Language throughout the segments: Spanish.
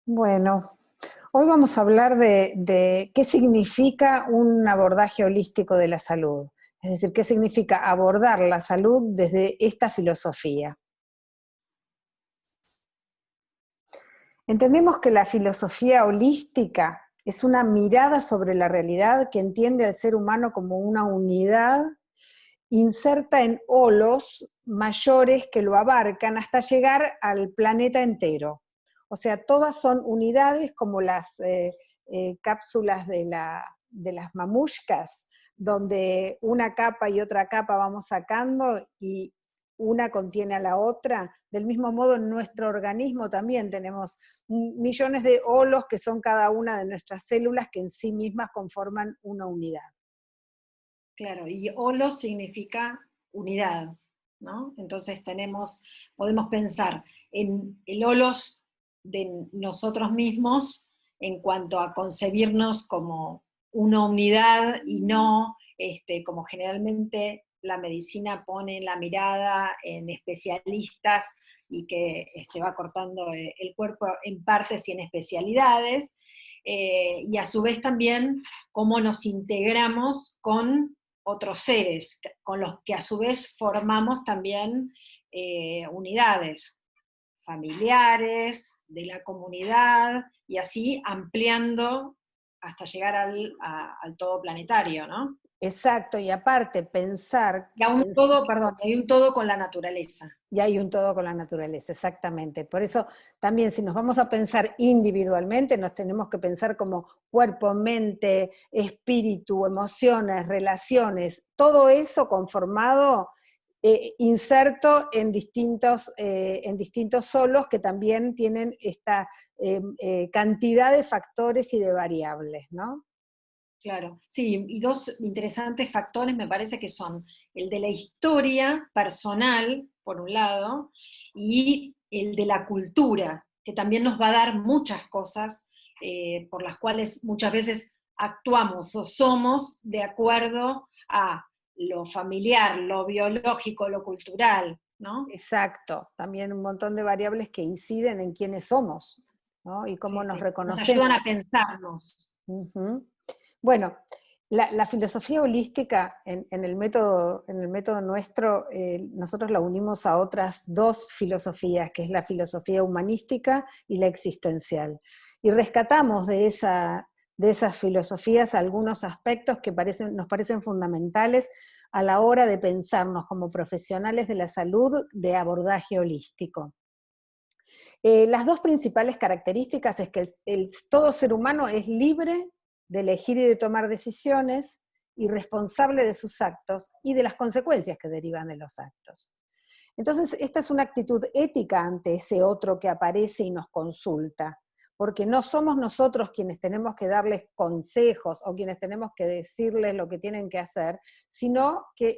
Bueno, hoy vamos a hablar de qué significa un abordaje holístico de la salud. Es decir, qué significa abordar la salud desde esta filosofía. Entendemos que la filosofía holística es una mirada sobre la realidad que entiende al ser humano como una unidad inserta en holos mayores que lo abarcan hasta llegar al planeta entero. O sea, todas son unidades como las cápsulas de las mamushkas, donde una capa y otra capa vamos sacando y una contiene a la otra. Del mismo modo, en nuestro organismo también tenemos millones de holos que son cada una de nuestras células que en sí mismas conforman una unidad. Claro, y holos significa unidad, ¿no? Entonces podemos pensar en el holos de nosotros mismos en cuanto a concebirnos como una unidad y no como generalmente la medicina pone la mirada en especialistas y que va cortando el cuerpo en partes y en especialidades, y a su vez también cómo nos integramos con otros seres, con los que a su vez formamos también unidades familiares, de la comunidad, y así ampliando hasta llegar al todo planetario, ¿no? Exacto, y aparte pensar, Y a un todo, perdón, hay un todo con la naturaleza. y hay un todo con la naturaleza, exactamente. Por eso también si nos vamos a pensar individualmente, nos tenemos que pensar como cuerpo, mente, espíritu, emociones, relaciones, todo eso conformado, inserto en distintos solos que también tienen esta cantidad de factores y de variables, ¿no? Claro, sí, y dos interesantes factores me parece que son el de la historia personal, por un lado, y el de la cultura, que también nos va a dar muchas cosas por las cuales muchas veces actuamos o somos de acuerdo a lo familiar, lo biológico, lo cultural, ¿no? Exacto, también un montón de variables que inciden en quiénes somos, ¿no? Y cómo Sí, nos sí, nos ayudan a reconocemos. pensarnos. Ujú. Bueno, la filosofía holística en el método nuestro, nosotros la unimos a otras dos filosofías, que es la filosofía humanística y la existencial. Y rescatamos de esas filosofías algunos aspectos que nos parecen fundamentales a la hora de pensarnos como profesionales de la salud de abordaje holístico. Las dos principales características es que todo ser humano es libre de elegir y de tomar decisiones y responsable de sus actos y de las consecuencias que derivan de los actos. Entonces, esta es una actitud ética ante ese otro que aparece y nos consulta, porque no somos nosotros quienes tenemos que darles consejos o quienes tenemos que decirles lo que tienen que hacer, sino que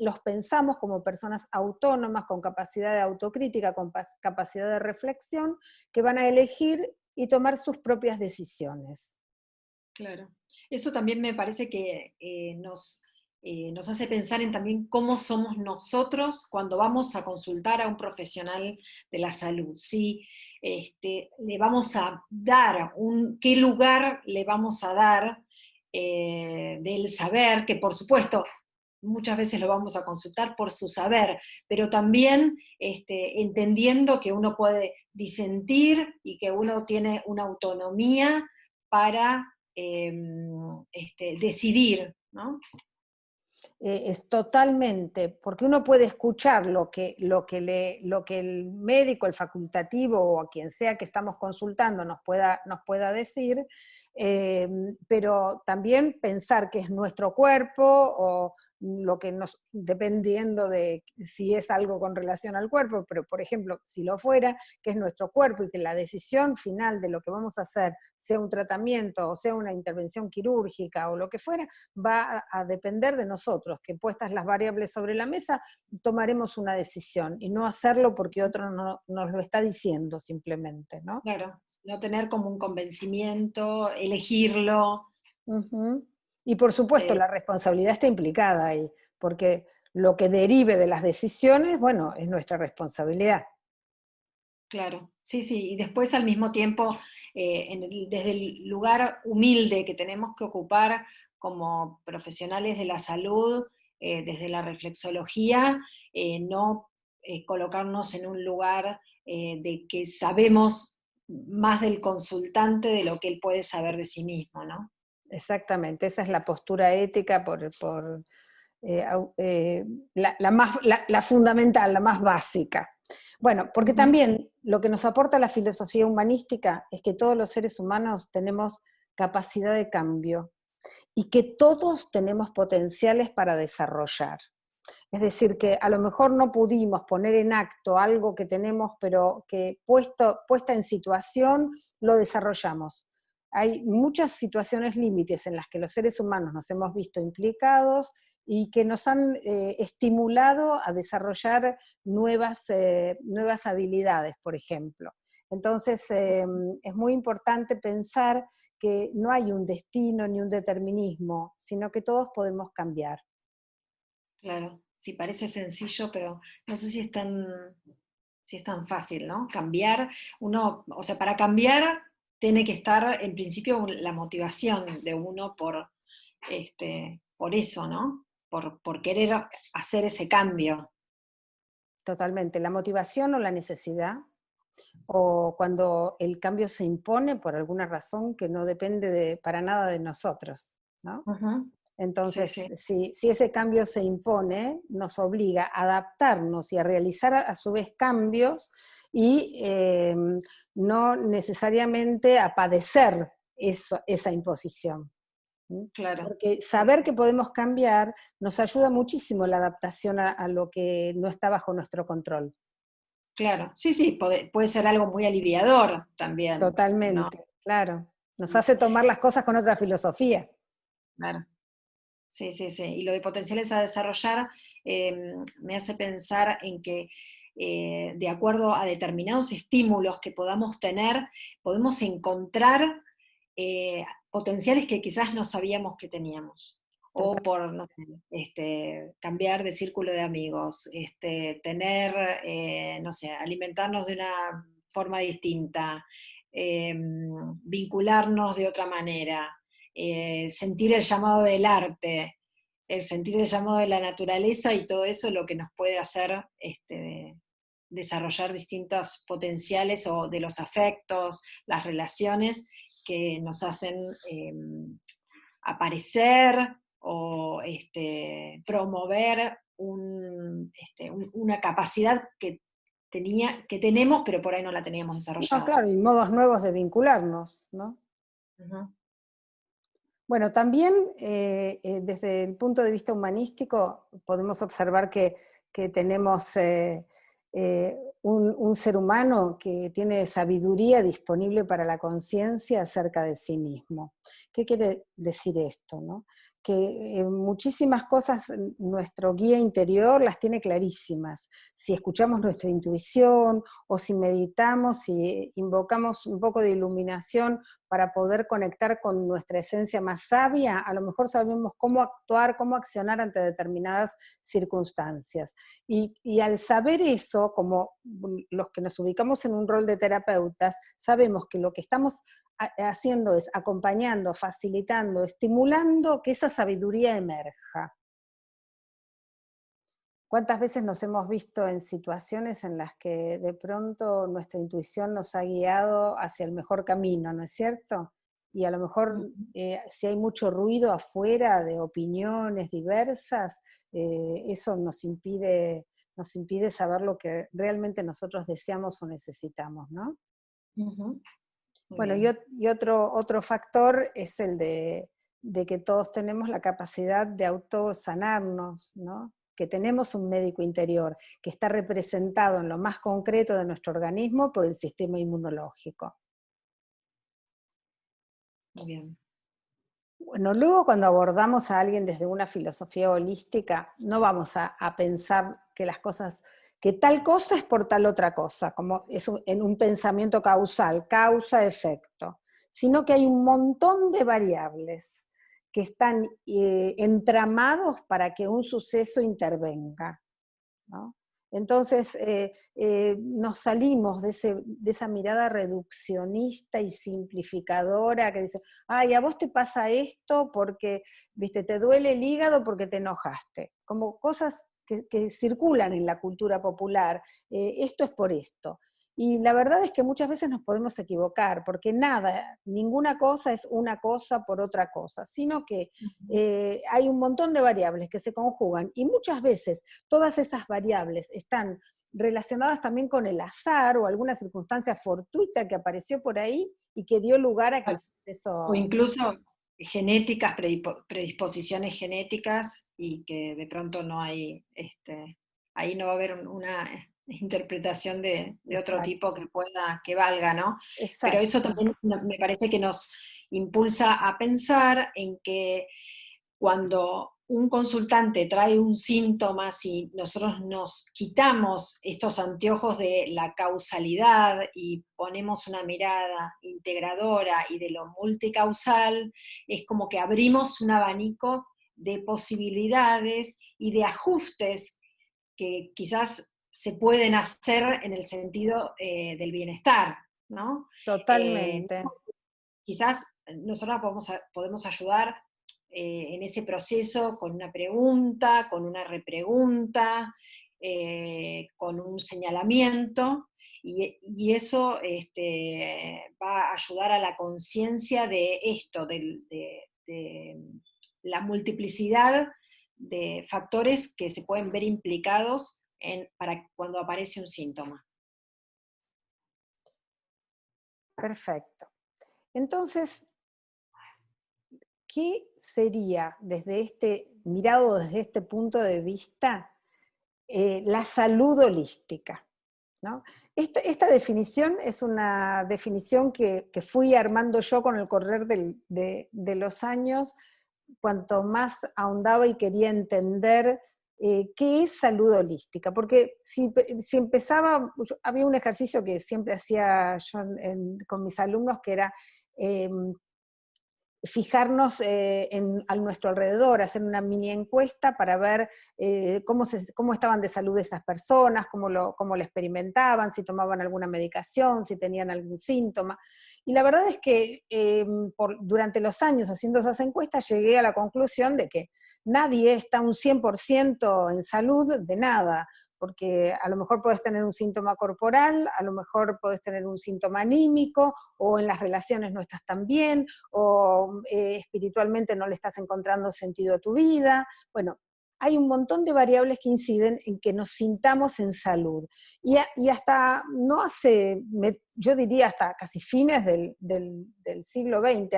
los pensamos como personas autónomas, con capacidad de autocrítica, con capacidad de reflexión, que van a elegir y tomar sus propias decisiones. Claro. Eso también me parece que nos hace pensar en también cómo somos nosotros cuando vamos a consultar a un profesional de la salud. Si le vamos a dar qué lugar le vamos a dar del saber, que por supuesto muchas veces lo vamos a consultar por su saber, pero también entendiendo que uno puede disentir y que uno tiene una autonomía para decidir, ¿no? Es totalmente, porque uno puede escuchar lo que el médico, el facultativo o a quien sea que estamos consultando nos pueda decir, eh, pero también pensar que es nuestro cuerpo o lo que nos, dependiendo de si es algo con relación al cuerpo, pero por ejemplo, si lo fuera, que es nuestro cuerpo y que la decisión final de lo que vamos a hacer, sea un tratamiento o sea una intervención quirúrgica o lo que fuera, va a depender de nosotros, que puestas las variables sobre la mesa, tomaremos una decisión y no hacerlo porque otro no, nos lo está diciendo simplemente, ¿no? Claro, no tener como un convencimiento, elegirlo. Ujú. Y por supuesto, eh, la responsabilidad está implicada ahí, porque lo que derive de las decisiones, bueno, es nuestra responsabilidad. Claro, sí, sí, y después al mismo tiempo, desde el lugar humilde que tenemos que ocupar como profesionales de la salud, desde la reflexología, no colocarnos en un lugar de que sabemos más del consultante de lo que él puede saber de sí mismo, ¿no? Exactamente, esa es la postura ética la fundamental, la más básica. Bueno, porque Ujú. también lo que nos aporta la filosofía humanística es que todos los seres humanos tenemos capacidad de cambio y que todos tenemos potenciales para desarrollar. Es decir, que a lo mejor no pudimos poner en acto algo que tenemos, pero que puesta en situación lo desarrollamos. Hay muchas situaciones límites en las que los seres humanos nos hemos visto implicados y que nos han estimulado a desarrollar nuevas habilidades, por ejemplo. Entonces, es muy importante pensar que no hay un destino ni un determinismo, sino que todos podemos cambiar. Claro, sí, parece sencillo, pero no sé si es tan fácil, ¿no? Cambiar, uno, o sea, para cambiar tiene que estar en principio la motivación de uno por eso, ¿no? Por querer hacer ese cambio. Totalmente, la motivación o la necesidad, o cuando el cambio se impone por alguna razón que no depende para nada de nosotros, ¿no? Ujú. Sí, Entonces, sí, si ese cambio se impone, nos obliga a adaptarnos y a realizar a su vez cambios y no necesariamente a padecer esa imposición. claro. Porque Sí, saber sí. que podemos cambiar nos ayuda muchísimo la adaptación a lo que no está bajo nuestro control. Claro, sí, sí, puede ser algo muy aliviador también, ¿no? Totalmente, claro. Nos hace tomar las cosas con otra filosofía. Claro. Sí, sí, sí. Y lo de potenciales a desarrollar me hace pensar en que de acuerdo a determinados estímulos que podamos tener, podemos encontrar potenciales que quizás no sabíamos que teníamos. O por, no sé, cambiar de círculo de amigos, tener, no sé, alimentarnos de una forma distinta, vincularnos de otra manera, sentir el llamado del arte, el sentir el llamado de la naturaleza y todo eso lo que nos puede hacer desarrollar distintos potenciales o de los afectos, las relaciones que nos hacen aparecer o promover una capacidad que tenemos, pero por ahí no la teníamos No, desarrollada. claro, y modos nuevos de vincularnos, ¿no? Ujú. Bueno, también desde el punto de vista humanístico podemos observar que tenemos un ser humano que tiene sabiduría disponible para la conciencia acerca de sí mismo. ¿Qué quiere decir esto, no? Que muchísimas cosas nuestro guía interior las tiene clarísimas. Si escuchamos nuestra intuición o si meditamos, si invocamos un poco de iluminación para poder conectar con nuestra esencia más sabia, a lo mejor sabemos cómo actuar, cómo accionar ante determinadas circunstancias. Y al saber eso, como los que nos ubicamos en un rol de terapeutas, sabemos que lo que estamos haciendo es acompañando, facilitando, estimulando que esa sabiduría emerja. ¿Cuántas veces nos hemos visto en situaciones en las que de pronto nuestra intuición nos ha guiado hacia el mejor camino, ¿no es cierto? Y a lo mejor si hay mucho ruido afuera de opiniones diversas, eso nos impide saber lo que realmente nosotros deseamos o necesitamos, ¿no? Ujú. Muy Bueno, bien. y otro factor es el de que todos tenemos la capacidad de autosanarnos, ¿no? Que tenemos un médico interior que está representado en lo más concreto de nuestro organismo por el sistema inmunológico. Muy bien. Bueno, luego cuando abordamos a alguien desde una filosofía holística, no vamos a pensar que las cosas, que tal cosa es por tal otra cosa, como es en un pensamiento causal, causa-efecto, sino que hay un montón de variables que están entramados para que un suceso intervenga, ¿no? Entonces nos salimos de esa mirada reduccionista y simplificadora que dice, ay, a vos te pasa esto porque, viste, te duele el hígado porque te enojaste. Como cosas que circulan en la cultura popular, esto es por esto. Y la verdad es que muchas veces nos podemos equivocar, porque nada, ninguna cosa es una cosa por otra cosa, sino que hay un montón de variables que se conjugan y muchas veces todas esas variables están relacionadas también con el azar o alguna circunstancia fortuita que apareció por ahí y que dio lugar a que O eso... incluso genéticas, predisposiciones genéticas, y que de pronto no hay, ahí no va a haber una interpretación de otro Exacto, tipo que pueda, que valga, ¿no? Pero exacto. eso también me parece que nos impulsa a pensar en que cuando un consultante trae un síntoma, si nosotros nos quitamos estos anteojos de la causalidad y ponemos una mirada integradora y de lo multicausal, es como que abrimos un abanico de posibilidades y de ajustes que quizás se pueden hacer en el sentido del bienestar, ¿no? Totalmente. Quizás nosotros podemos ayudar en ese proceso con una pregunta, con una repregunta, con un señalamiento, y eso va a ayudar a la conciencia de esto, de la multiplicidad de factores que se pueden ver implicados para cuando aparece un síntoma. Perfecto. Entonces, ¿qué sería mirado desde este punto de vista, la salud holística? ¿No? Esta definición es una definición que fui armando yo con el correr de los años, cuanto más ahondaba y quería entender qué es salud holística, porque si empezaba, había un ejercicio que siempre hacía yo con mis alumnos, que era fijarnos a nuestro alrededor, hacer una mini encuesta para ver cómo estaban de salud esas personas, cómo lo experimentaban, si tomaban alguna medicación, si tenían algún síntoma. Y la verdad es que durante los años haciendo esas encuestas llegué a la conclusión de que nadie está un 100% en salud de nada, porque a lo mejor puedes tener un síntoma corporal, a lo mejor puedes tener un síntoma anímico, o en las relaciones no estás tan bien, o espiritualmente no le estás encontrando sentido a tu vida. Bueno, hay un montón de variables que inciden en que nos sintamos en salud. Y hasta, no hace, yo diría hasta casi fines del siglo XX,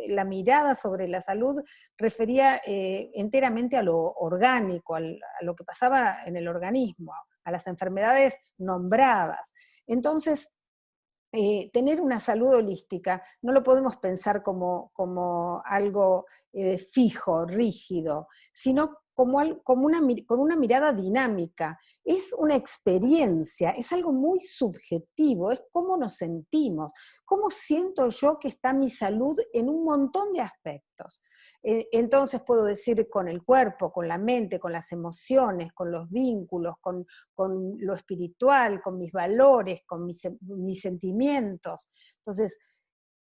la mirada sobre la salud refería enteramente a lo orgánico, a lo que pasaba en el organismo, a las enfermedades nombradas. Entonces, tener una salud holística no lo podemos pensar como algo fijo, rígido, sino con una mirada dinámica. Es una experiencia, es algo muy subjetivo, es cómo nos sentimos, cómo siento yo que está mi salud en un montón de aspectos. Entonces puedo decir con el cuerpo, con la mente, con las emociones, con los vínculos, con lo espiritual, con mis valores, con mis sentimientos. Entonces,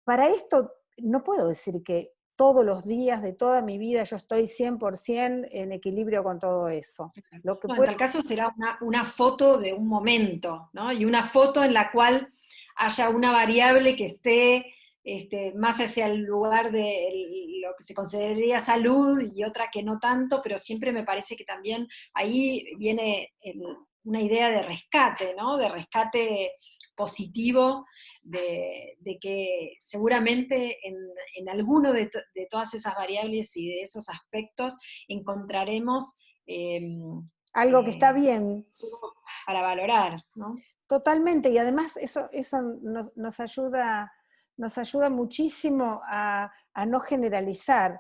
para esto no puedo decir que todos los días de toda mi vida yo estoy 100% en equilibrio con todo eso. Lo que No, en puedo... tal caso será una foto de un momento, ¿no? Y una foto en la cual haya una variable que esté más hacia el lugar de lo que se consideraría salud y otra que no tanto, pero siempre me parece que también ahí viene una idea de rescate, ¿no? De rescate positivo, de que seguramente en alguno de todas esas variables y de esos aspectos encontraremos Algo que está eh, bien. para valorar, ¿no? Totalmente, y además eso nos ayuda muchísimo a no generalizar,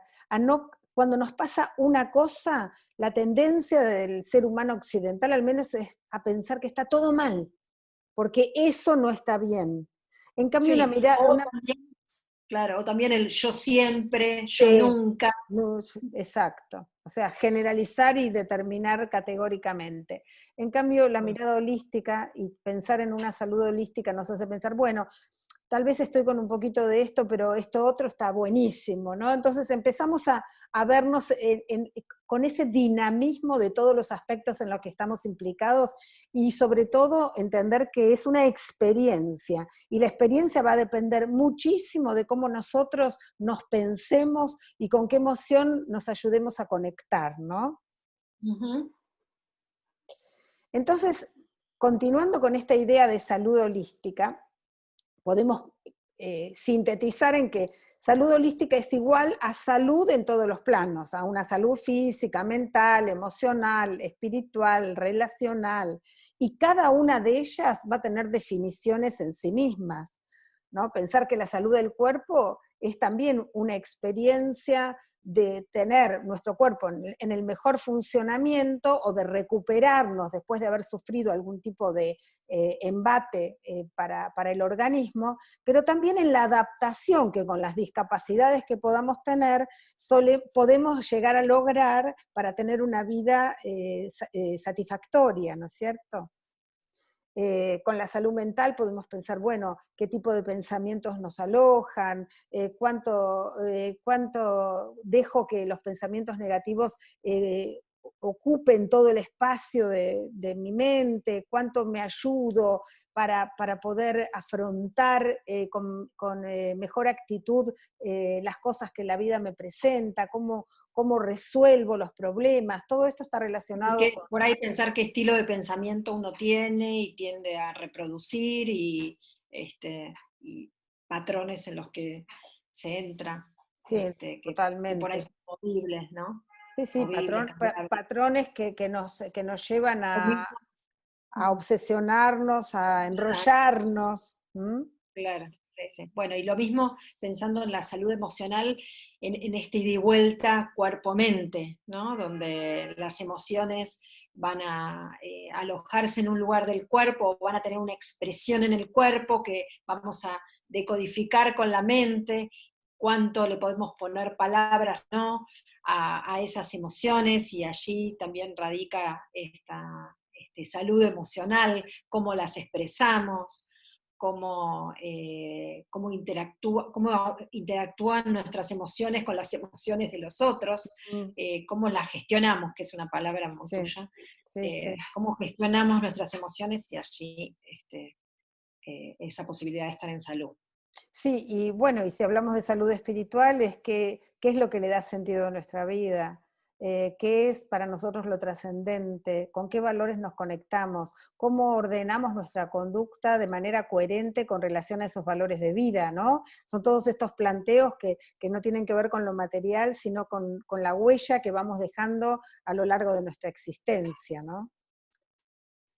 cuando nos pasa una cosa, la tendencia del ser humano occidental al menos es a pensar que está todo mal, porque eso no está bien. En cambio, Sí, o también claro, o también el yo siempre, yo Sí, nunca. exacto. O sea, generalizar y determinar categóricamente. En cambio, la mirada holística y pensar en una salud holística nos hace pensar, bueno, tal vez estoy con un poquito de esto, pero esto otro está buenísimo, ¿no? Entonces empezamos a vernos con ese dinamismo de todos los aspectos en los que estamos implicados y sobre todo entender que es una experiencia y la experiencia va a depender muchísimo de cómo nosotros nos pensemos y con qué emoción nos ayudemos a conectar, ¿no? Ujú. Entonces, continuando con esta idea de salud holística, podemos sintetizar en que salud holística es igual a salud en todos los planos, a una salud física, mental, emocional, espiritual, relacional, y cada una de ellas va a tener definiciones en sí mismas, ¿no? Pensar que la salud del cuerpo es también una experiencia de tener nuestro cuerpo en el mejor funcionamiento o de recuperarnos después de haber sufrido algún tipo de embate para el organismo, pero también en la adaptación que con las discapacidades que podamos tener podemos llegar a lograr para tener una vida satisfactoria, ¿no es cierto? Con la salud mental podemos pensar, bueno, qué tipo de pensamientos nos alojan, cuánto dejo que los pensamientos negativos ocupen todo el espacio de mi mente, cuánto me ayudo para poder afrontar con mejor actitud las cosas que la vida me presenta, cómo resuelvo los problemas, todo esto está relacionado con... Por ahí pensar qué estilo de pensamiento uno tiene y tiende a reproducir y patrones en los que se entra, Sí, que por ahí totalmente. son movibles, ¿no? Sí, sí, Movibles, cambiables. patrones que nos llevan Lo mismo, a obsesionarnos, a enrollarnos. ¿M? claro, sí, sí. Bueno, y lo mismo pensando en la salud emocional, en este ida y vuelta cuerpo-mente, ¿no? Donde las emociones van a alojarse en un lugar del cuerpo, van a tener una expresión en el cuerpo que vamos a decodificar con la mente, cuánto le podemos poner palabras, ¿no? A esas emociones, y allí también radica esta salud emocional, cómo las expresamos, cómo interactúan nuestras emociones con las emociones de los otros, Mm, cómo las gestionamos, que es una palabra muy sí, tuya, sí, sí. cómo gestionamos nuestras emociones, y allí esa posibilidad de estar en salud. Sí, y bueno, y si hablamos de salud espiritual, es que, ¿qué es lo que le da sentido a nuestra vida? ¿Qué es para nosotros lo trascendente? ¿Con qué valores nos conectamos? ¿Cómo ordenamos nuestra conducta de manera coherente con relación a esos valores de vida, ¿no? Son todos estos planteos que no tienen que ver con lo material, sino con la huella que vamos dejando a lo largo de nuestra existencia, ¿no?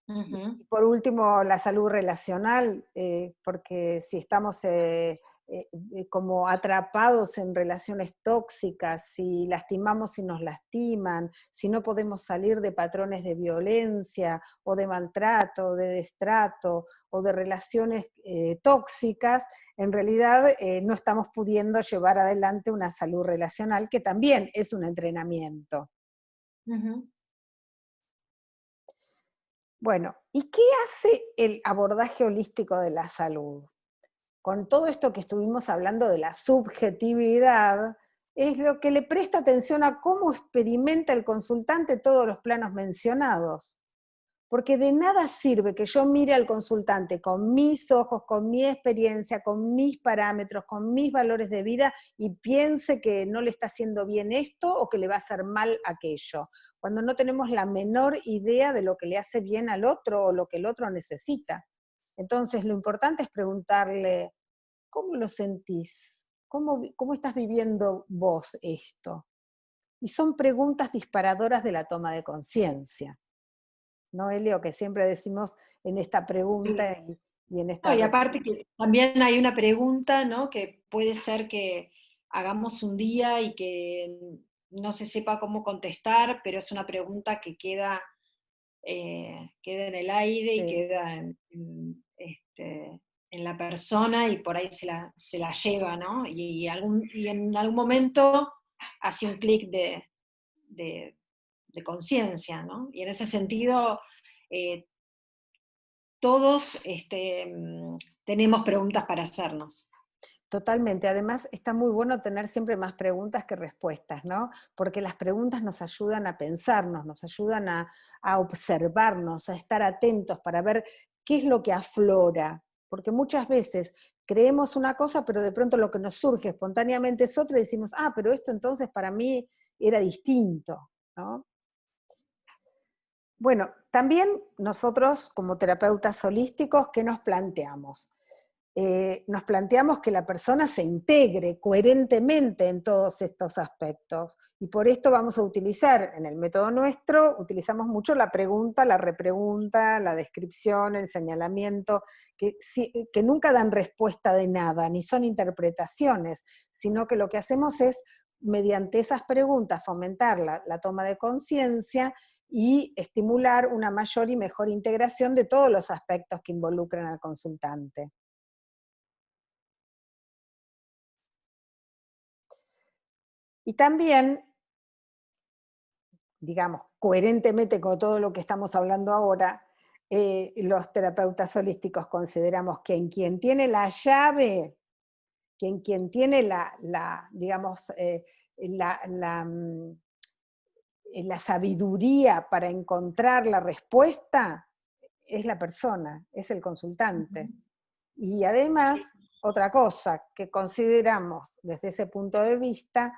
Ujú. Y por último, la salud relacional, porque si estamos como atrapados en relaciones tóxicas, si lastimamos si nos lastiman, si no podemos salir de patrones de violencia o de maltrato, de destrato o de relaciones tóxicas, en realidad no estamos pudiendo llevar adelante una salud relacional, que también es un entrenamiento. Ujú. Bueno, ¿y qué hace el abordaje holístico de la salud? Con todo esto que estuvimos hablando de la subjetividad, es lo que le presta atención a cómo experimenta el consultante todos los planos mencionados. Porque de nada sirve que yo mire al consultante con mis ojos, con mi experiencia, con mis parámetros, con mis valores de vida y piense que no le está haciendo bien esto o que le va a hacer mal aquello, cuando no tenemos la menor idea de lo que le hace bien al otro o lo que el otro necesita. Entonces, lo importante es preguntarle, ¿cómo lo sentís? ¿Cómo estás viviendo vos esto? Y son preguntas disparadoras de la toma de conciencia. ¿No, Elio? Que siempre decimos en esta Sí. pregunta y en No, esta y reflexión. aparte que también hay una pregunta, ¿no? Que puede ser que hagamos un día y que no se sepa cómo contestar, pero es una pregunta que queda en el aire y Sí, queda en en la persona y por ahí se la lleva, ¿no? Y en algún momento hace un clic de, de conciencia, ¿no? Y en ese sentido, eh, todos tenemos preguntas para hacernos. Totalmente. Además, está muy bueno tener siempre más preguntas que respuestas, ¿no? Porque las preguntas nos ayudan a pensarnos, nos ayudan a observarnos, a estar atentos para ver qué es lo que aflora. Porque muchas veces creemos una cosa, pero de pronto lo que nos surge espontáneamente es otra y decimos, ah, pero esto entonces para mí era distinto, ¿no? Bueno, también nosotros como terapeutas holísticos, ¿qué nos planteamos? Nos planteamos que la persona se integre coherentemente en todos estos aspectos. Y por esto vamos a utilizar, en el método nuestro, utilizamos mucho la pregunta, la repregunta, la descripción, el señalamiento, que nunca dan respuesta de nada, ni son interpretaciones, sino que lo que hacemos es, mediante esas preguntas, fomentar la toma de conciencia y estimular una mayor y mejor integración de todos los aspectos que involucran al consultante. Y también, digamos, coherentemente con todo lo que estamos hablando ahora, los terapeutas holísticos consideramos que en quien tiene la llave, que en quien tiene digamos, la sabiduría para encontrar la respuesta, es la persona, es el consultante. Y además, otra cosa que consideramos desde ese punto de vista,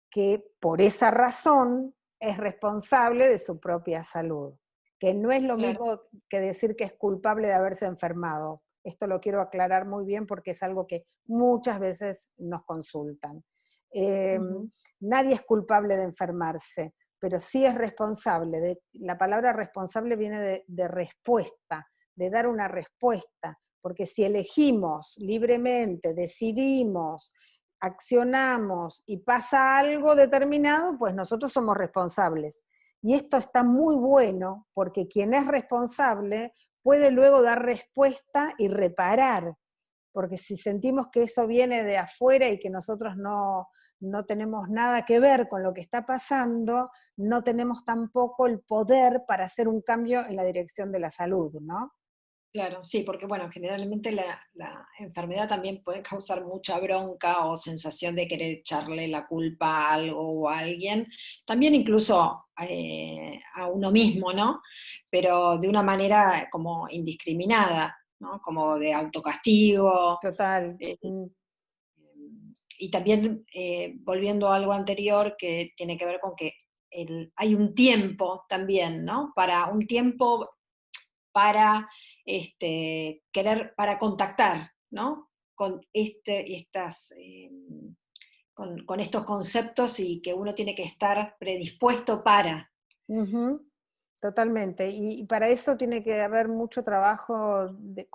que por esa razón es responsable de su propia salud, que no es lo Claro. mismo que decir que es culpable de haberse enfermado. Esto lo quiero aclarar muy bien porque es algo que muchas veces nos consultan. Uh-huh. Nadie es culpable de enfermarse, pero sí es responsable. La palabra responsable viene de respuesta, de dar una respuesta, porque si elegimos libremente, decidimos, accionamos y pasa algo determinado, pues nosotros somos responsables. Y esto está muy bueno porque quien es responsable puede luego dar respuesta y reparar, porque si sentimos que eso viene de afuera y que nosotros no tenemos nada que ver con lo que está pasando, no tenemos tampoco el poder para hacer un cambio en la dirección de la salud, ¿no? Claro, sí, porque bueno, generalmente la enfermedad también puede causar mucha bronca o sensación de querer echarle la culpa a algo o a alguien, también incluso a uno mismo, ¿no? Pero de una manera como indiscriminada, ¿no? Como de autocastigo. Total. eh, y también volviendo a algo anterior que tiene que ver con que hay un tiempo también, ¿no? Para un tiempo para para contactar, ¿no? Con, con estos conceptos y que uno tiene que estar predispuesto para. Ujú, totalmente. Y para eso tiene que haber mucho trabajo de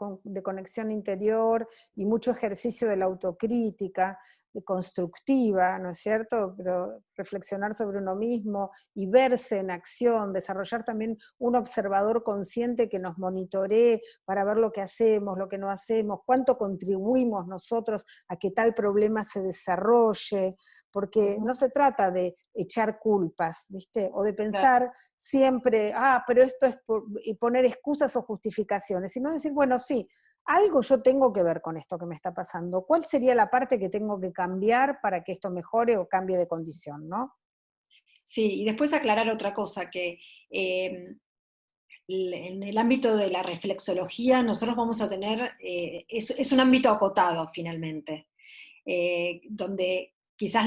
conexión interior y mucho ejercicio de la autocrítica, de constructiva, ¿no es cierto? Pero reflexionar sobre uno mismo y verse en acción, desarrollar también un observador consciente que nos monitoree para ver lo que hacemos, lo que no hacemos, cuánto contribuimos nosotros a que tal problema se desarrolle, porque no Uh-huh. se trata de echar culpas, ¿viste? O de Claro, pensar siempre, ah, pero esto es y poner excusas o justificaciones, sino decir, bueno, sí, algo yo tengo que ver con esto que me está pasando. ¿Cuál sería la parte que tengo que cambiar para que esto mejore o cambie de condición, ¿no? sí, y después aclarar otra cosa, que en el ámbito de la reflexología nosotros vamos a tener, es un ámbito acotado finalmente, donde quizás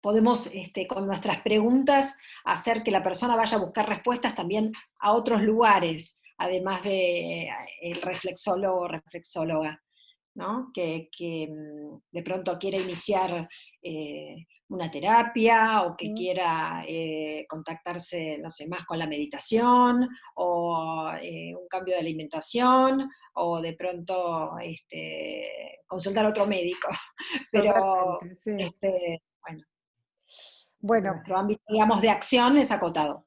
podemos con nuestras preguntas hacer que la persona vaya a buscar respuestas también a otros lugares, además de el reflexólogo o reflexóloga, ¿no? Que de pronto quiere iniciar una terapia o que Mm, quiera contactarse, no sé, más con la meditación o un cambio de alimentación o de pronto consultar a otro médico. Pero, totalmente, sí. bueno, porque Bueno, nuestro ámbito, digamos, de acción es acotado.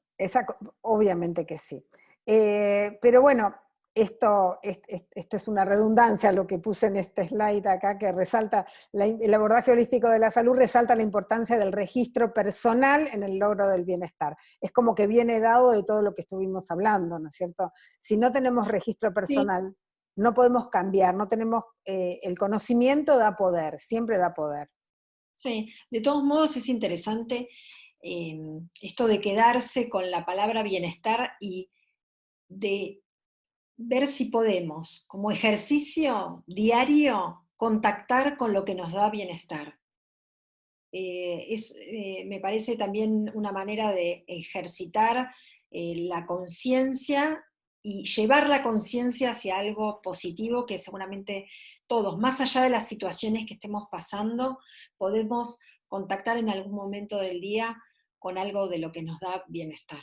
obviamente que sí. Pero bueno, esto es una redundancia lo que puse en este slide acá, que resalta, el abordaje holístico de la salud resalta la importancia del registro personal en el logro del bienestar. Es como que viene dado de todo lo que estuvimos hablando, ¿no es cierto? Si no tenemos registro Sí, personal, no podemos cambiar, no tenemos, el conocimiento da poder, siempre da poder. sí. De todos modos es interesante esto de quedarse con la palabra bienestar y de ver si podemos, como ejercicio diario, contactar con lo que nos da bienestar. Me parece también una manera de ejercitar la conciencia y llevar la conciencia hacia algo positivo que seguramente todos, más allá de las situaciones que estemos pasando, podemos contactar en algún momento del día con algo de lo que nos da bienestar.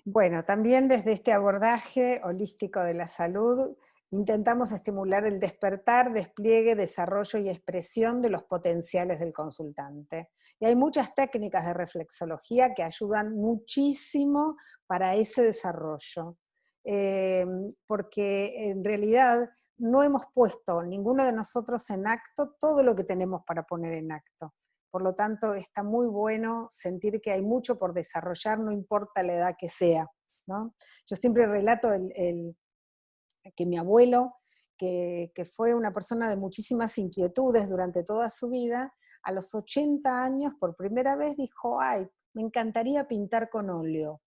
Bueno, también desde este abordaje holístico de la salud, intentamos estimular el despertar, despliegue, desarrollo y expresión de los potenciales del consultante. Y hay muchas técnicas de reflexología que ayudan muchísimo para ese desarrollo, porque en realidad no hemos puesto ninguno de nosotros en acto todo lo que tenemos para poner en acto. Por lo tanto, está muy bueno sentir que hay mucho por desarrollar, no importa la edad que sea, ¿no? Yo siempre relato que mi abuelo, que fue una persona de muchísimas inquietudes durante toda su vida, a los 80 años por primera vez dijo, ay, me encantaría pintar con óleo.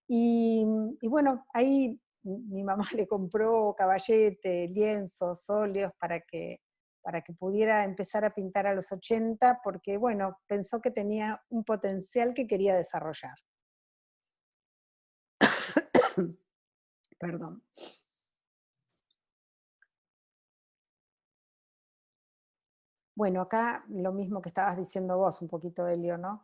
Y bueno, ahí mi mamá le compró caballete, lienzos, óleos para que pudiera empezar a pintar a los 80, porque bueno, pensó que tenía un potencial que quería desarrollar. Perdón. Bueno, acá lo mismo que estabas diciendo vos, un poquito, Elio, ¿no?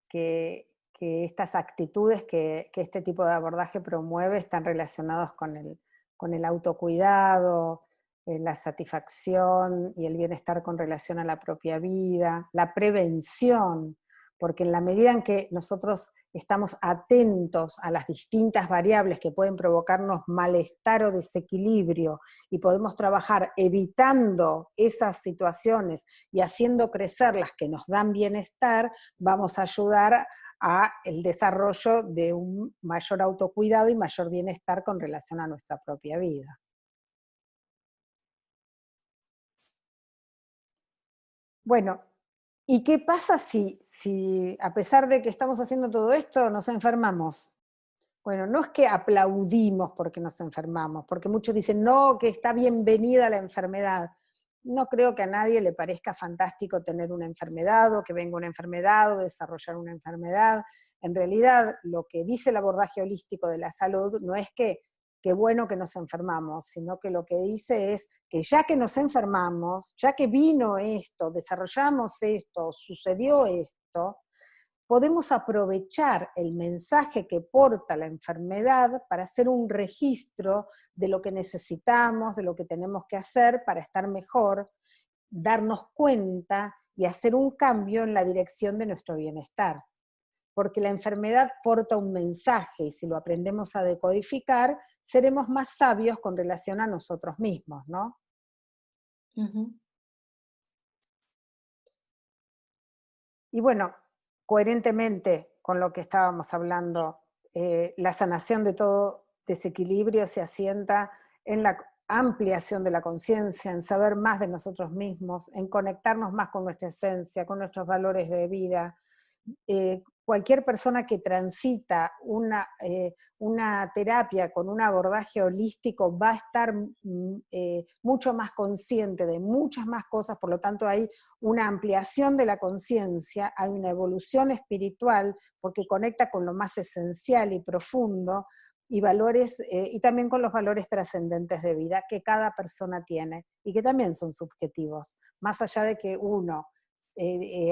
Que estas actitudes que este tipo de abordaje promueve están relacionados con el autocuidado, la satisfacción y el bienestar con relación a la propia vida, la prevención, porque en la medida en que nosotros estamos atentos a las distintas variables que pueden provocarnos malestar o desequilibrio, y podemos trabajar evitando esas situaciones y haciendo crecer las que nos dan bienestar, vamos a ayudar a el desarrollo de un mayor autocuidado y mayor bienestar con relación a nuestra propia vida. Bueno, ¿y qué pasa si a pesar de que estamos haciendo todo esto nos enfermamos? Bueno, no es que aplaudimos porque nos enfermamos, porque muchos dicen, no, que está bienvenida la enfermedad. No creo que a nadie le parezca fantástico tener una enfermedad o que venga una enfermedad o desarrollar una enfermedad. En realidad, lo que dice el abordaje holístico de la salud no es que qué bueno que nos enfermamos, sino que lo que dice es que ya que nos enfermamos, ya que vino esto, desarrollamos esto, sucedió esto, podemos aprovechar el mensaje que porta la enfermedad para hacer un registro de lo que necesitamos, de lo que tenemos que hacer para estar mejor, darnos cuenta y hacer un cambio en la dirección de nuestro bienestar. Porque la enfermedad porta un mensaje y si lo aprendemos a decodificar, seremos más sabios con relación a nosotros mismos, ¿no? Ujú. Y bueno, coherentemente con lo que estábamos hablando, la sanación de todo desequilibrio se asienta en la ampliación de la conciencia, en saber más de nosotros mismos, en conectarnos más con nuestra esencia, con nuestros valores de vida. Cualquier persona que transita una terapia con un abordaje holístico va a estar mucho más consciente de muchas más cosas, por lo tanto hay una ampliación de la conciencia, hay una evolución espiritual, porque conecta con lo más esencial y profundo, y valores, y también con los valores trascendentes de vida que cada persona tiene, y que también son subjetivos, más allá de que uno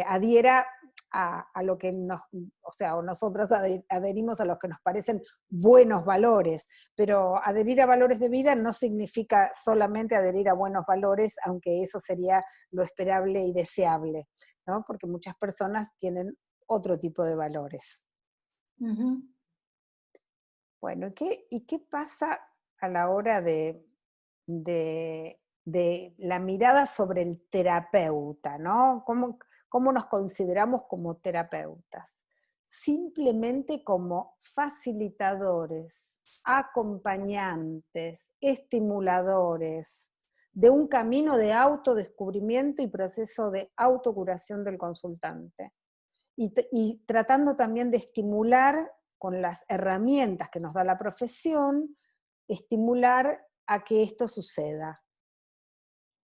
adhiera a lo que nos, o sea, o nosotras adherimos a los que nos parecen buenos valores, pero adherir a valores de vida no significa solamente adherir a buenos valores, aunque eso sería lo esperable y deseable, ¿no? Porque muchas personas tienen otro tipo de valores. Ujú. Bueno, ¿y qué pasa a la hora de la mirada sobre el terapeuta, ¿no? ¿Cómo nos consideramos como terapeutas? Simplemente como facilitadores, acompañantes, estimuladores de un camino de autodescubrimiento y proceso de autocuración del consultante. Y tratando también de estimular con las herramientas que nos da la profesión, estimular a que esto suceda.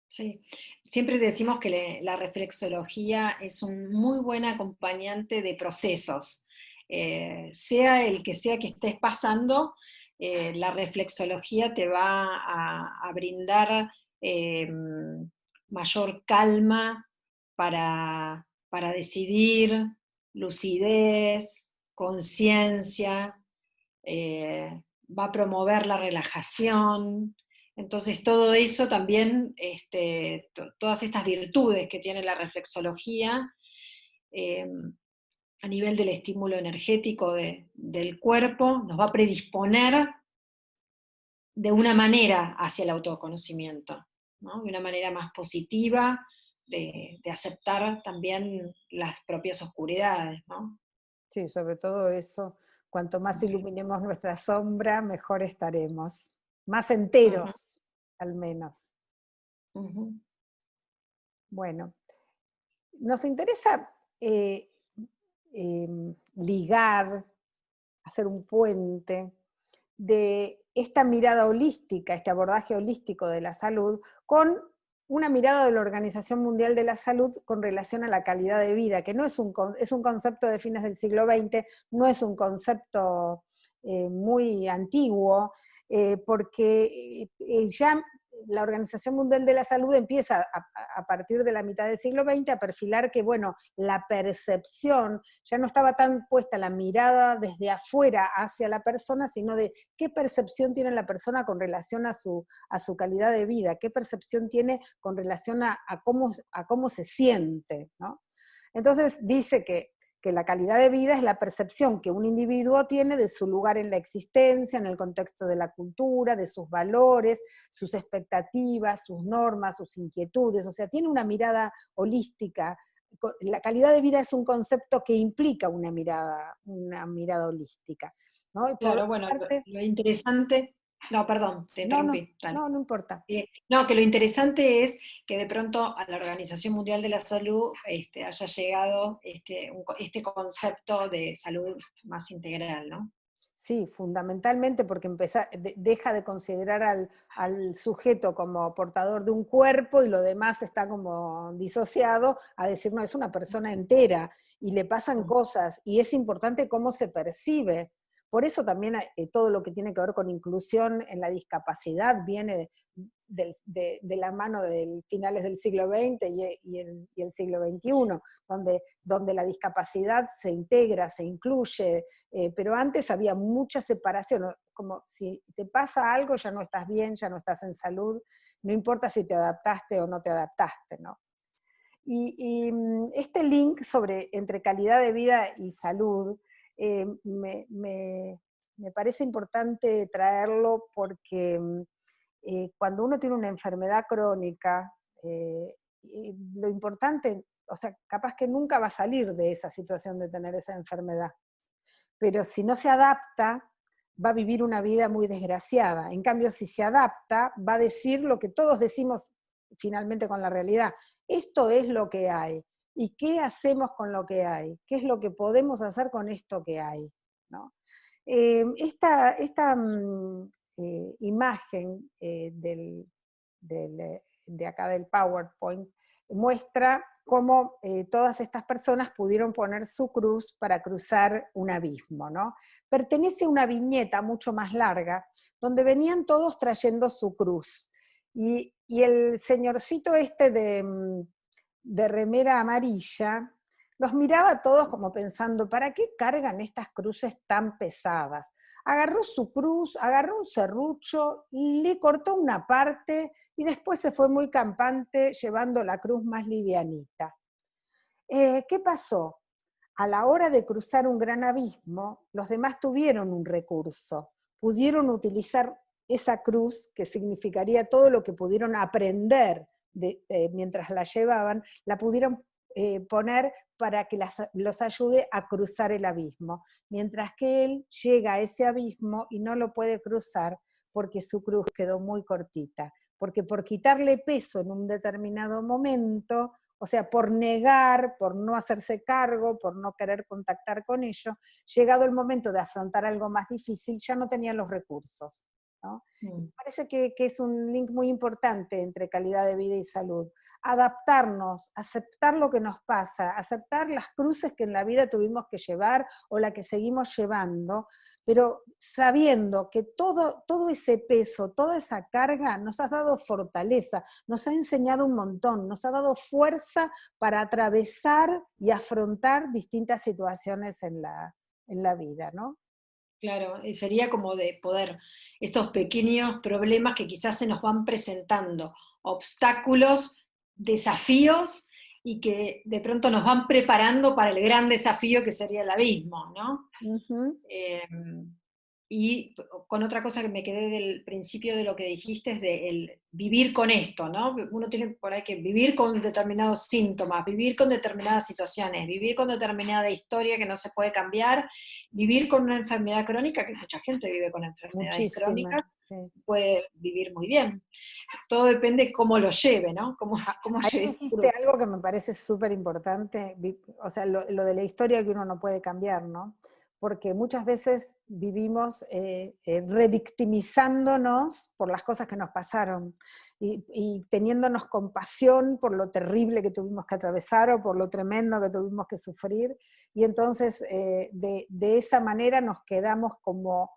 Sí, siempre decimos que la reflexología es un muy buen acompañante de procesos. Sea el que sea que estés pasando, la reflexología te va a brindar eh, mayor calma para decidir, lucidez, conciencia, va a promover la relajación. Entonces todo eso también, todas estas virtudes que tiene la reflexología, eh, a nivel del estímulo energético del cuerpo, nos va a predisponer de una manera hacia el autoconocimiento, ¿no? De una manera más positiva, de aceptar también las propias oscuridades, ¿no? Sí, sobre todo eso, cuanto más iluminemos nuestra sombra, mejor estaremos. Más Ujú, enteros, al menos. ujú. Bueno, nos interesa eh, ligar, hacer un puente de esta mirada holística, este abordaje holístico de la salud, con una mirada de la Organización Mundial de la Salud con relación a la calidad de vida, que no es es un concepto de fines del siglo XX, no es un concepto muy antiguo, porque ya la Organización Mundial de la Salud empieza a partir de la mitad del siglo XX a perfilar que, bueno, la percepción ya no estaba tan puesta la mirada desde afuera hacia la persona, sino de qué percepción tiene la persona con relación a su calidad de vida, qué percepción tiene con relación a cómo se siente, ¿no? Entonces dice que la calidad de vida es la percepción que un individuo tiene de su lugar en la existencia, en el contexto de la cultura, de sus valores, sus expectativas, sus normas, sus inquietudes, o sea, tiene una mirada holística. La calidad de vida es un concepto que implica una mirada holística, ¿no? Y por Claro, otra bueno, parte, lo interesante, no, perdón, te no, no, interrumpí, dale. no importa. No, que lo interesante es que de pronto a la Organización Mundial de la Salud haya llegado este concepto de salud más integral, ¿no? Sí, fundamentalmente porque deja de considerar al sujeto como portador de un cuerpo y lo demás está como disociado a decir, no, es una persona entera y le pasan cosas y es importante cómo se percibe. Por eso también todo lo que tiene que ver con inclusión en la discapacidad viene de la mano de finales del siglo XX y el siglo XXI, donde la discapacidad se integra, se incluye, pero antes había mucha separación, como si te pasa algo ya no estás bien, ya no estás en salud, no importa si te adaptaste o no te adaptaste, ¿no? Este link entre calidad de vida y salud me parece importante traerlo porque cuando uno tiene una enfermedad crónica, lo importante, o sea, capaz que nunca va a salir de esa situación de tener esa enfermedad, pero si no se adapta, va a vivir una vida muy desgraciada. En cambio, si se adapta, va a decir lo que todos decimos finalmente con la realidad. Esto es lo que hay. ¿Y qué hacemos con lo que hay? ¿Qué es lo que podemos hacer con esto que hay? ¿No? Esta imagen de acá del PowerPoint muestra cómo todas estas personas pudieron poner su cruz para cruzar un abismo, ¿no? Pertenece a una viñeta mucho más larga, donde venían todos trayendo su cruz. Y el señorcito este de remera amarilla los miraba a todos como pensando, ¿para qué cargan estas cruces tan pesadas? Agarró su cruz, agarró un serrucho, le cortó una parte y después se fue muy campante llevando la cruz más livianita. ¿Qué pasó? A la hora de cruzar un gran abismo, los demás tuvieron un recurso, pudieron utilizar esa cruz, que significaría todo lo que pudieron aprender mientras la llevaban, la pudieron poner para que los ayude a cruzar el abismo, mientras que él llega a ese abismo y no lo puede cruzar porque su cruz quedó muy cortita, porque por quitarle peso en un determinado momento, o sea, por negar, por no hacerse cargo, por no querer contactar con ellos, llegado el momento de afrontar algo más difícil, ya no tenían los recursos, ¿no? Me parece que es un link muy importante entre calidad de vida y salud. Adaptarnos, aceptar lo que nos pasa, aceptar las cruces que en la vida tuvimos que llevar o la que seguimos llevando, pero sabiendo que todo ese peso, toda esa carga nos ha dado fortaleza, nos ha enseñado un montón, nos ha dado fuerza para atravesar y afrontar distintas situaciones en la vida, ¿no? Claro, sería como de poder, estos pequeños problemas que quizás se nos van presentando, obstáculos, desafíos, y que de pronto nos van preparando para el gran desafío que sería el abismo, ¿no? Uh-huh. Eh, y con otra cosa que me quedé del principio de lo que dijiste, es de el vivir con esto, ¿no? Uno tiene por ahí que vivir con determinados síntomas, vivir con determinadas situaciones, vivir con determinada historia que no se puede cambiar, vivir con una enfermedad crónica, que mucha gente vive con enfermedades Muchísima, crónicas, sí. puede vivir muy bien. Todo depende cómo lo lleve, ¿no? Cómo Ahí lleve esa dijiste cruz. algo que me parece súper importante, o sea, lo de la historia que uno no puede cambiar, ¿no? Porque muchas veces vivimos revictimizándonos por las cosas que nos pasaron y teniéndonos compasión por lo terrible que tuvimos que atravesar o por lo tremendo que tuvimos que sufrir, y entonces de esa manera nos quedamos como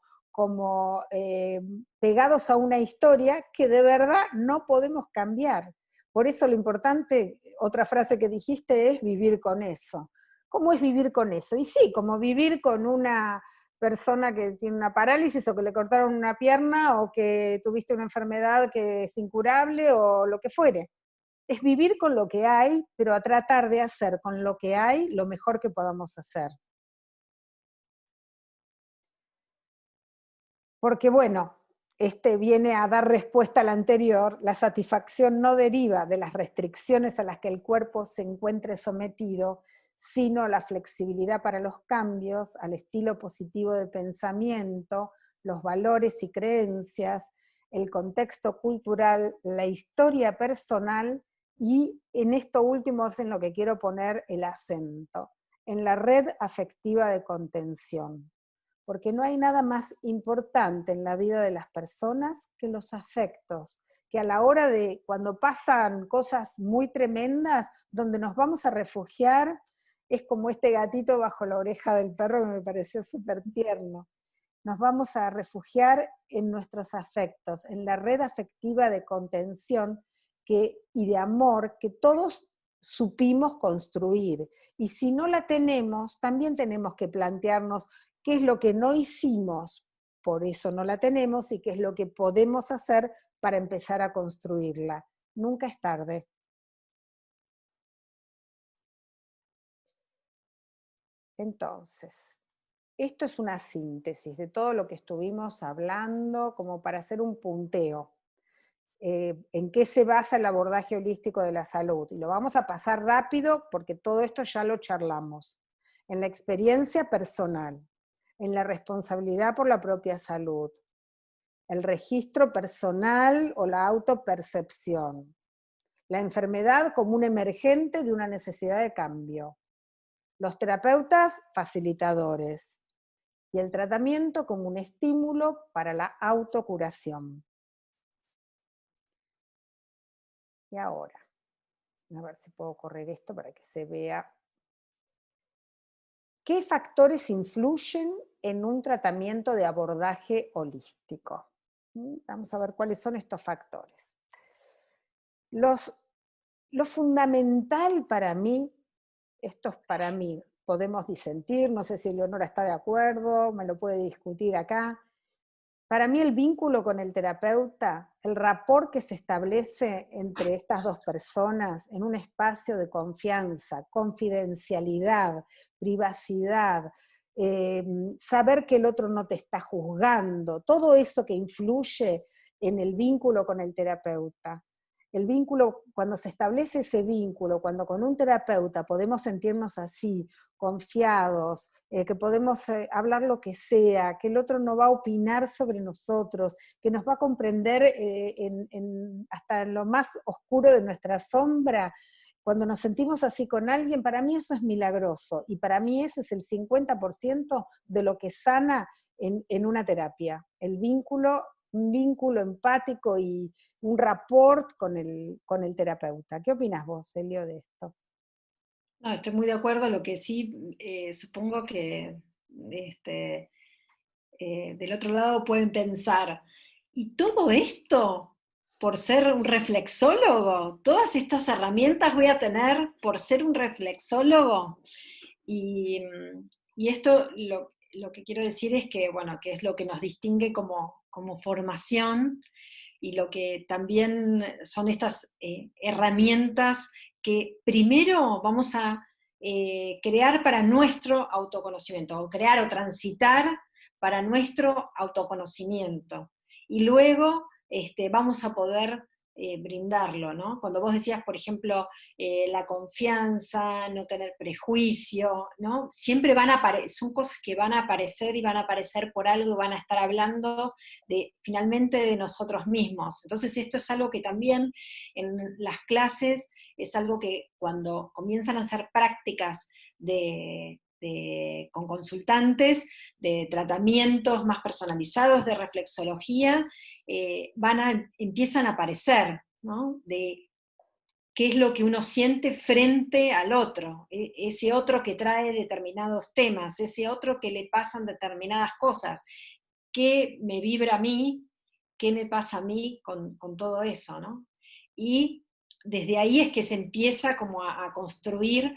pegados a una historia que de verdad no podemos cambiar. Por eso lo importante, otra frase que dijiste, es vivir con eso. ¿Cómo es vivir con eso? Y sí, como vivir con una persona que tiene una parálisis o que le cortaron una pierna o que tuviste una enfermedad que es incurable o lo que fuere. Es vivir con lo que hay, pero a tratar de hacer con lo que hay lo mejor que podamos hacer. Porque bueno, este viene a dar respuesta al anterior, la satisfacción no deriva de las restricciones a las que el cuerpo se encuentre sometido, sino la flexibilidad para los cambios, al estilo positivo de pensamiento, los valores y creencias, el contexto cultural, la historia personal y en esto último es en lo que quiero poner el acento, en la red afectiva de contención, porque no hay nada más importante en la vida de las personas que los afectos, que a la hora de cuando pasan cosas muy tremendas, donde nos vamos a refugiar, es como este gatito bajo la oreja del perro que me pareció súper tierno. Nos vamos a refugiar en nuestros afectos, en la red afectiva de contención y de amor que todos supimos construir. Y si no la tenemos, también tenemos que plantearnos qué es lo que no hicimos, por eso no la tenemos, y qué es lo que podemos hacer para empezar a construirla. Nunca es tarde. Entonces, esto es una síntesis de todo lo que estuvimos hablando, como para hacer un punteo. En qué se basa el abordaje holístico de la salud. Y lo vamos a pasar rápido porque todo esto ya lo charlamos. En la experiencia personal, en la responsabilidad por la propia salud, el registro personal o la autopercepción, la enfermedad como un emergente de una necesidad de cambio, los terapeutas facilitadores y el tratamiento como un estímulo para la autocuración. Y ahora, a ver si puedo correr esto para que se vea. ¿Qué factores influyen en un tratamiento de abordaje holístico? Vamos a ver cuáles son estos factores. Lo fundamental para mí, esto es para mí, podemos disentir, no sé si Leonora está de acuerdo, me lo puede discutir acá. Para mí el vínculo con el terapeuta, el rapport que se establece entre estas dos personas en un espacio de confianza, confidencialidad, privacidad, saber que el otro no te está juzgando, todo eso que influye en el vínculo con el terapeuta. El vínculo, cuando se establece ese vínculo, cuando con un terapeuta podemos sentirnos así, confiados, que podemos hablar lo que sea, que el otro no va a opinar sobre nosotros, que nos va a comprender hasta en lo más oscuro de nuestra sombra. Cuando nos sentimos así con alguien, para mí eso es milagroso, y para mí eso es el 50% de lo que sana en una terapia, el vínculo, un vínculo empático y un rapport con el terapeuta. ¿Qué opinas vos, Elio, de esto? No, estoy muy de acuerdo, lo que sí supongo que este, del otro lado pueden pensar, ¿y todo esto por ser un reflexólogo? ¿Todas estas herramientas voy a tener por ser un reflexólogo? Y, y esto lo que quiero decir es que, bueno, que es lo que nos distingue como formación y lo que también son estas herramientas que primero vamos a crear para nuestro autoconocimiento, o crear o transitar para nuestro autoconocimiento. Y luego vamos a poder brindarlo, ¿no? Cuando vos decías, por ejemplo, la confianza, no tener prejuicio, ¿no? Siempre van a aparecer, son cosas que van a aparecer y van a aparecer por algo y van a estar hablando finalmente de nosotros mismos. Entonces esto es algo que también en las clases es algo que cuando comienzan a hacer prácticas con consultantes, de tratamientos más personalizados, de reflexología, empiezan a aparecer, ¿no? De qué es lo que uno siente frente al otro, ese otro que trae determinados temas, ese otro que le pasan determinadas cosas, qué me vibra a mí, qué me pasa a mí con todo eso, ¿no? Y desde ahí es que se empieza como a construir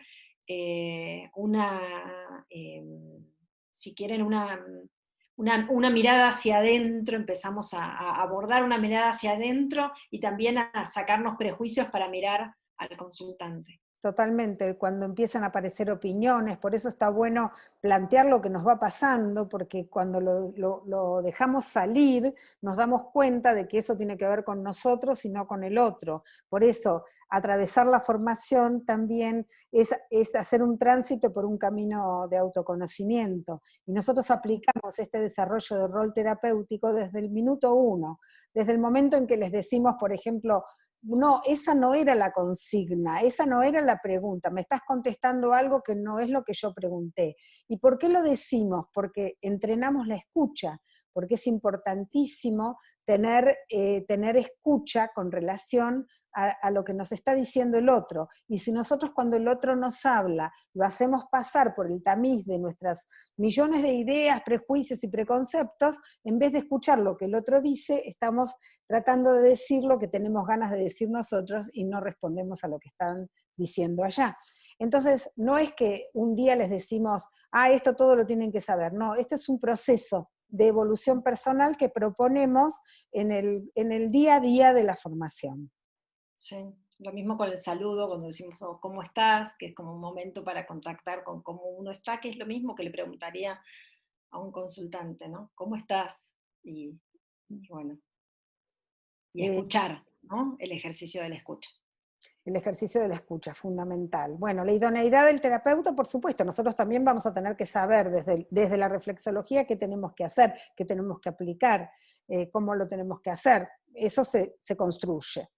si quieren, una mirada hacia adentro, empezamos a abordar una mirada hacia adentro y también a sacarnos prejuicios para mirar al consultante. Totalmente, cuando empiezan a aparecer opiniones, por eso está bueno plantear lo que nos va pasando, porque cuando lo dejamos salir, nos damos cuenta de que eso tiene que ver con nosotros y no con el otro. Por eso, atravesar la formación también es hacer un tránsito por un camino de autoconocimiento. Y nosotros aplicamos este desarrollo de rol terapéutico desde el minuto uno, desde el momento en que les decimos, por ejemplo, no, esa no era la consigna, esa no era la pregunta, me estás contestando algo que no es lo que yo pregunté. ¿Y por qué lo decimos? Porque entrenamos la escucha, porque es importantísimo tener escucha con relación a lo que nos está diciendo el otro. Y si nosotros cuando el otro nos habla, lo hacemos pasar por el tamiz de nuestras millones de ideas, prejuicios y preconceptos, en vez de escuchar lo que el otro dice, estamos tratando de decir lo que tenemos ganas de decir nosotros y no respondemos a lo que están diciendo allá. Entonces, no es que un día les decimos, esto todo lo tienen que saber. No, esto es un proceso de evolución personal que proponemos en el día a día de la formación. Sí, lo mismo con el saludo, cuando decimos "Oh, ¿cómo estás?", que es como un momento para contactar con cómo uno está, que es lo mismo que le preguntaría a un consultante, ¿no? ¿Cómo estás? Y bueno, y Eh, escuchar, ¿no? El ejercicio de la escucha. El ejercicio de la escucha, fundamental. Bueno, la idoneidad del terapeuta, por supuesto, nosotros también vamos a tener que saber desde la reflexología qué tenemos que hacer, qué tenemos que aplicar, cómo lo tenemos que hacer. Eso se construye.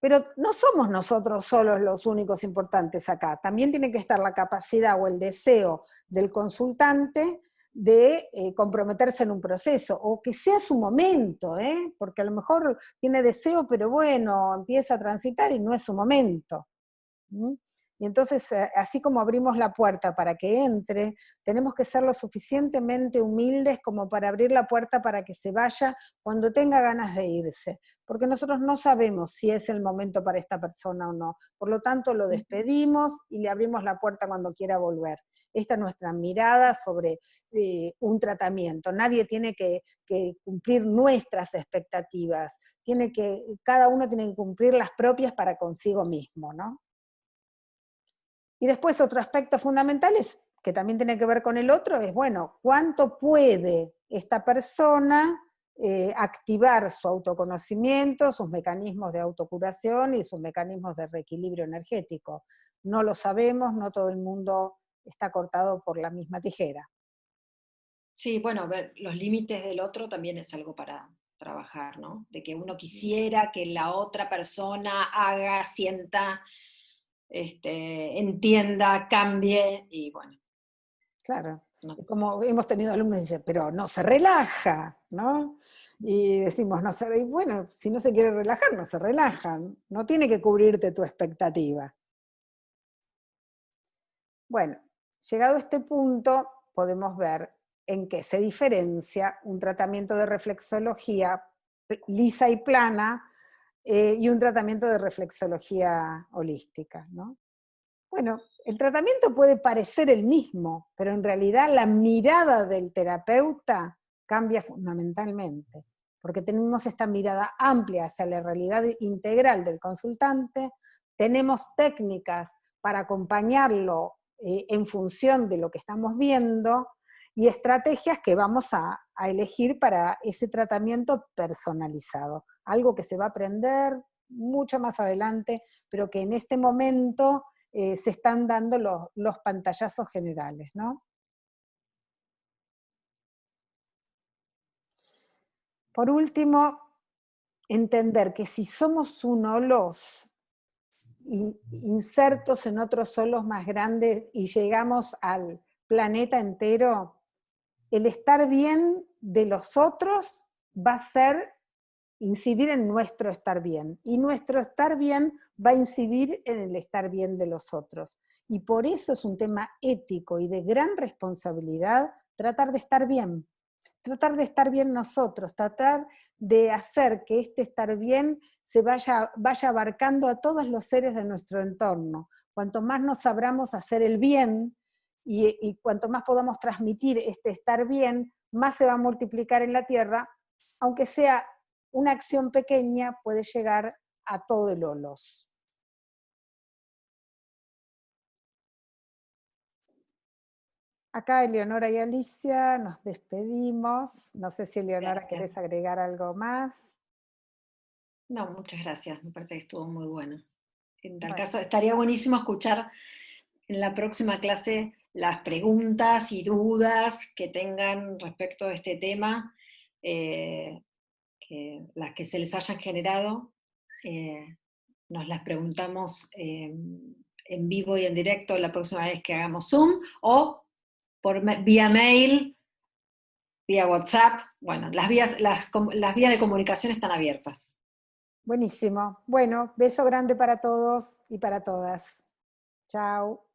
Pero no somos nosotros solos los únicos importantes acá. También tiene que estar la capacidad o el deseo del consultante de comprometerse en un proceso, o que sea su momento, porque a lo mejor tiene deseo, pero bueno, empieza a transitar y no es su momento. ¿Mm? Y entonces, así como abrimos la puerta para que entre, tenemos que ser lo suficientemente humildes como para abrir la puerta para que se vaya cuando tenga ganas de irse, porque nosotros no sabemos si es el momento para esta persona o no. Por lo tanto, lo despedimos y le abrimos la puerta cuando quiera volver. Esta es nuestra mirada sobre un tratamiento. Nadie tiene que cumplir nuestras expectativas. Cada uno tiene que cumplir las propias para consigo mismo, ¿no? Y después otro aspecto fundamental es que también tiene que ver con el otro, es, bueno, ¿cuánto puede esta persona activar su autoconocimiento, sus mecanismos de autocuración y sus mecanismos de reequilibrio energético? No lo sabemos, no todo el mundo está cortado por la misma tijera. Sí, bueno, ver los límites del otro también es algo para trabajar, ¿no? De que uno quisiera que la otra persona haga, sienta, entienda, cambie, y bueno, Claro, no. como hemos tenido alumnos que dicen, pero no se relaja, ¿no? Y decimos, no se, y bueno, si no se quiere relajar, no se relajan, no tiene que cubrirte tu expectativa. Bueno, llegado a este punto, podemos ver en qué se diferencia un tratamiento de reflexología lisa y plana y un tratamiento de reflexología holística, ¿no? Bueno, el tratamiento puede parecer el mismo, pero en realidad la mirada del terapeuta cambia fundamentalmente, porque tenemos esta mirada amplia hacia la realidad integral del consultante, tenemos técnicas para acompañarlo en función de lo que estamos viendo y estrategias que vamos a elegir para ese tratamiento personalizado, algo que se va a aprender mucho más adelante, pero que en este momento se están dando los pantallazos generales, ¿no? Por último, entender que si somos un holos insertos en otros holos más grandes y llegamos al planeta entero, el estar bien de los otros va a ser incidir en nuestro estar bien, y nuestro estar bien va a incidir en el estar bien de los otros. Y por eso es un tema ético y de gran responsabilidad tratar de estar bien nosotros, tratar de hacer que este estar bien se vaya abarcando a todos los seres de nuestro entorno. Cuanto más nos sabramos hacer el bien y cuanto más podamos transmitir este estar bien, más se va a multiplicar en la tierra, aunque sea una acción pequeña puede llegar a todo el holos. Acá Eleonora y Alicia nos despedimos. No sé si Eleonora Gracias. querés agregar algo más. No, muchas gracias, me parece que estuvo muy bueno. En tal Bueno, caso, estaría buenísimo escuchar en la próxima clase las preguntas y dudas que tengan respecto a este tema, las que se les hayan generado, nos las preguntamos en vivo y en directo la próxima vez que hagamos Zoom, o vía mail, vía WhatsApp. Bueno, las vías de comunicación están abiertas. buenísimo. Bueno, beso grande para todos y para todas. Chao.